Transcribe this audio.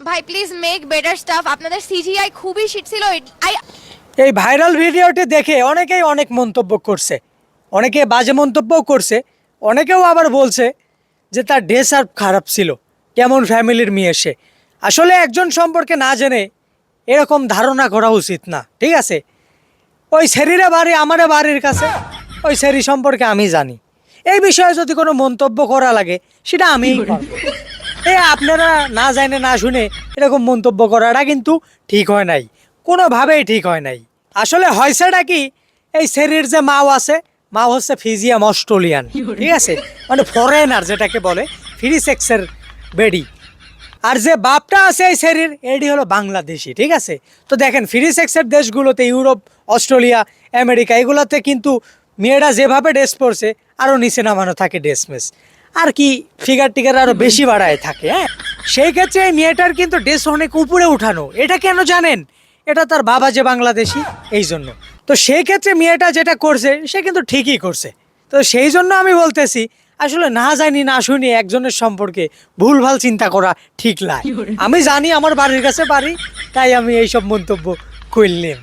ভাই please make better staff, আপনাদের CGI খুবই শিট ছিল। এই ভাইরাল ভিডিওটি দেখে অনেকেই অনেক মন্তব্য করছে, অনেকে বাজে মন্তব্যও করছে, অনেকেও আবার বলছে যে তার ড্রেস আর খারাপ ছিল, কেমন ফ্যামিলির মেয়ে সে। আসলে একজন সম্পর্কে না জেনে এরকম ধারণা করা উচিত না, ঠিক আছে? ওই সেরিরা বাড়ি আমারও বাড়ির কাছে, ওই সেরি সম্পর্কে আমি জানি। এই বিষয়ে যদি কোনো মন্তব্য করা লাগে সেটা আমিই করবো। আপনারা না জানে না শুনে এরকম মন্তব্য করাটা কিন্তু ঠিক হয় নাই, কোনোভাবেই ঠিক হয় নাই। আসলে হয়েছেটা কি, এই সেরির যে মাও আছে, মা হচ্ছে ফিজিয়াম অস্ট্রেলিয়ান, ঠিক আছে, মানে ফরেনার যেটাকে বলে, ফ্রি সেক্সের বেডি। আর যে বাপটা আছে এই সেরির, এটি হলো বাংলাদেশি, ঠিক আছে? তো দেখেন ফ্রি সেক্সের দেশগুলোতে, ইউরোপ, অস্ট্রেলিয়া, আমেরিকা, এগুলোতে কিন্তু মেয়েরা যেভাবে ড্রেস পরছে আরও নিচে নামানো থাকে ড্রেস মেস, আর কি ফিগার টিগার আরও বেশি বাড়ায় থাকে। হ্যাঁ, সেই ক্ষেত্রে এই মেয়েটার কিন্তু ড্রেস অনেক উপরে উঠানো। এটা কেন জানেন? এটা তার বাবা যে বাংলাদেশি, এই জন্য। তো সেই ক্ষেত্রে মেয়েটা যেটা করছে সে কিন্তু ঠিকই করছে। তো সেই জন্য আমি বলতেছি, আসলে না জানি না শুনি একজনের সম্পর্কে ভুলভাল চিন্তা করা ঠিক নয়। আমি জানি আমার বাড়ির কাছে বাড়ি, তাই আমি এইসব মন্তব্য করলাম।